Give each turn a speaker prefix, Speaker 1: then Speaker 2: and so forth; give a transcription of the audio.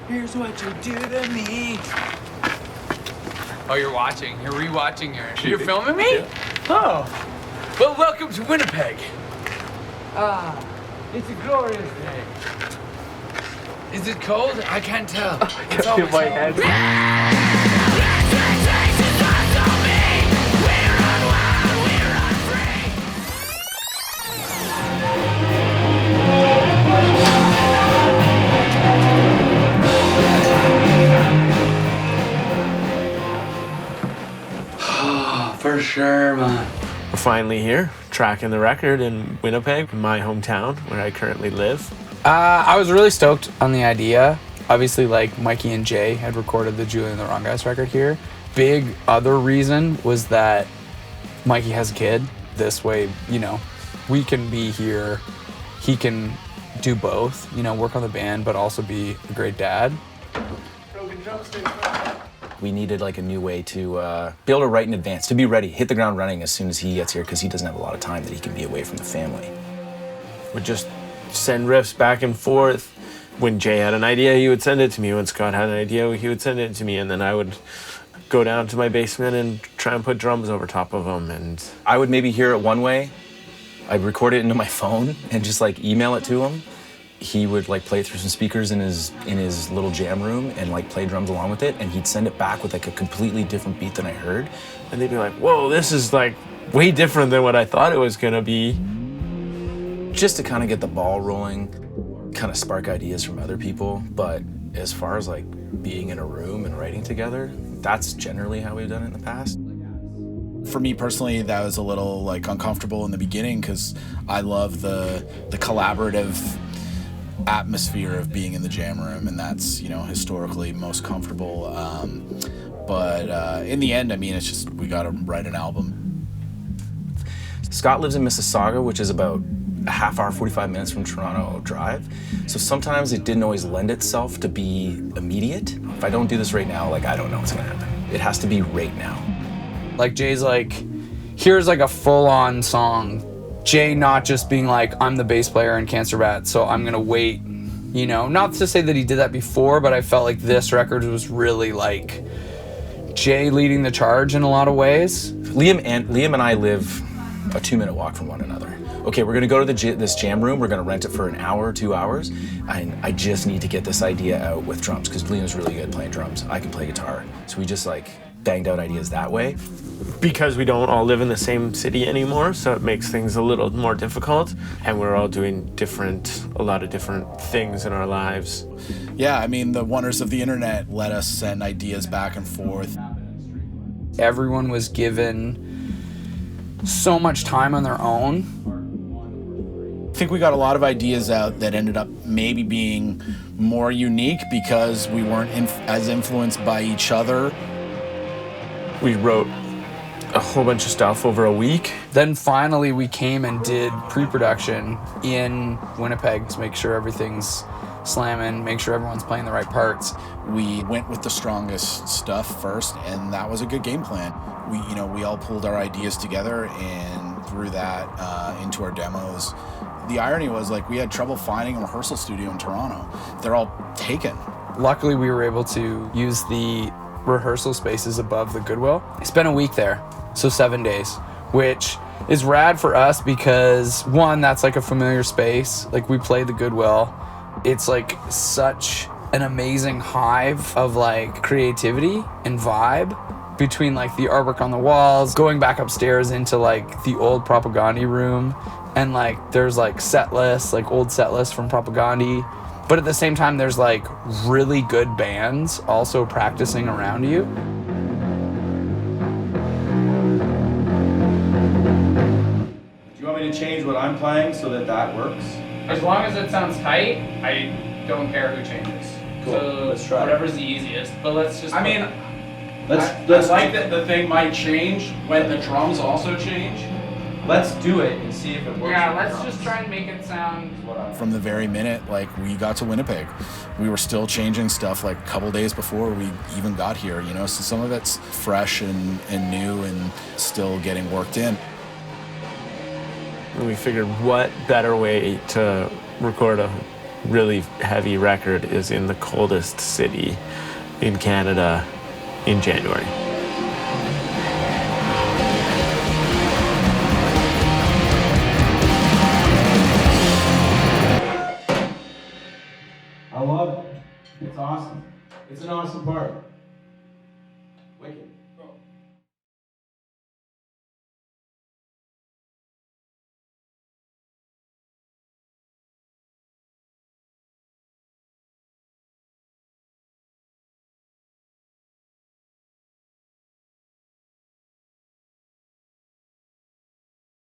Speaker 1: Here's what you do to me. Oh, you're watching. You're rewatching. You're filming me? Yeah. Oh. Well, welcome to Winnipeg. Ah, it's a glorious day. Is it cold? I can't tell. It's always my head. For sure, man.
Speaker 2: We're finally here, tracking the record in Winnipeg, my hometown, where I currently live.
Speaker 3: I was really stoked on the idea. Obviously, like, Mikey and Jay had recorded the Julie and the Wrong Guys record here. Big other reason was that Mikey has a kid. This way, you know, we can be here. He can do both, you know, work on the band, but also be a great dad.
Speaker 4: We needed like a new way to be able to write in advance, to be ready, hit the ground running as soon as he gets here, because he doesn't have a lot of time that he can be away from the family.
Speaker 2: We'd just send riffs back and forth. When Jay had an idea, he would send it to me. When Scott had an idea, he would send it to me, and then I would go down to my basement and try and put drums over top of them. And
Speaker 4: I would maybe hear it one way. I'd record it into my phone and just like email it to him. He would like play it through some speakers in his little jam room and like play drums along with it, and he'd send it back with like a completely different beat than I heard.
Speaker 2: And they'd be like, whoa, this is like way different than what I thought it was gonna be.
Speaker 4: Just to kind of get the ball rolling, kind of spark ideas from other people. But as far as like being in a room and writing together, that's generally how we've done it in the past.
Speaker 5: For me personally, that was a little like uncomfortable in the beginning, because I love the collaborative atmosphere of being in the jam room, and that's, you know, historically most comfortable. But in the end, I mean, it's just we got to write an album.
Speaker 4: Scott lives in Mississauga, which is about a half hour, 45 minutes from Toronto drive. So sometimes it didn't always lend itself to be immediate. If I don't do this right now, like, I don't know what's gonna happen. It has to be right now.
Speaker 3: Like, Jay's like, here's like a full-on song. Jay not just being like, I'm the bass player in Cancer Bat, so I'm gonna wait, you know? Not to say that he did that before, but I felt like this record was really like Jay leading the charge in a lot of ways.
Speaker 4: Liam and I live a 2-minute walk from one another. Okay, we're gonna go to this jam room, we're gonna rent it for an hour, 2 hours, and I just need to get this idea out with drums, because Liam's really good playing drums. I can play guitar. So we just like banged out ideas that way.
Speaker 2: Because we don't all live in the same city anymore, so it makes things a little more difficult, and we're all doing a lot of different things in our lives.
Speaker 5: Yeah, I mean, the wonders of the internet let us send ideas back and forth.
Speaker 3: Everyone was given so much time on their own.
Speaker 5: I think we got a lot of ideas out that ended up maybe being more unique because we weren't as influenced by each other.
Speaker 2: We wrote a whole bunch of stuff over a week.
Speaker 3: Then finally we came and did pre-production in Winnipeg to make sure everything's slamming, make sure everyone's playing the right parts.
Speaker 5: We went with the strongest stuff first, and that was a good game plan. We all pulled our ideas together and threw that into our demos. The irony was, like, we had trouble finding a rehearsal studio in Toronto. They're all taken.
Speaker 3: Luckily, we were able to use the rehearsal spaces above the Goodwill. I spent a week there, so 7 days, which is rad for us because, one, that's like a familiar space. Like, we played the Goodwill. It's like such an amazing hive of like creativity and vibe between like the artwork on the walls, going back upstairs into like the old Propagandhi room, and like there's like set lists, like old set lists from Propagandhi. But at the same time, there's like really good bands also practicing around you.
Speaker 6: Do you want me to change what I'm playing so that works?
Speaker 1: As long as it sounds tight, I don't care who changes.
Speaker 6: Cool.
Speaker 1: So
Speaker 6: Let's try it.
Speaker 1: whatever's the easiest. But let's just.
Speaker 6: I mean,
Speaker 7: Let's like that the thing might change when the drums also change.
Speaker 6: let's do it and see if it works.
Speaker 1: Yeah, let's just try and make it sound.
Speaker 5: From the very minute, like, we got to Winnipeg, we were still changing stuff like a couple days before we even got here, you know, so some of it's fresh and new and still getting worked in.
Speaker 2: And we figured what better way to record a really heavy record is in the coldest city in Canada in January.
Speaker 6: I love it. It's awesome. It's an awesome park.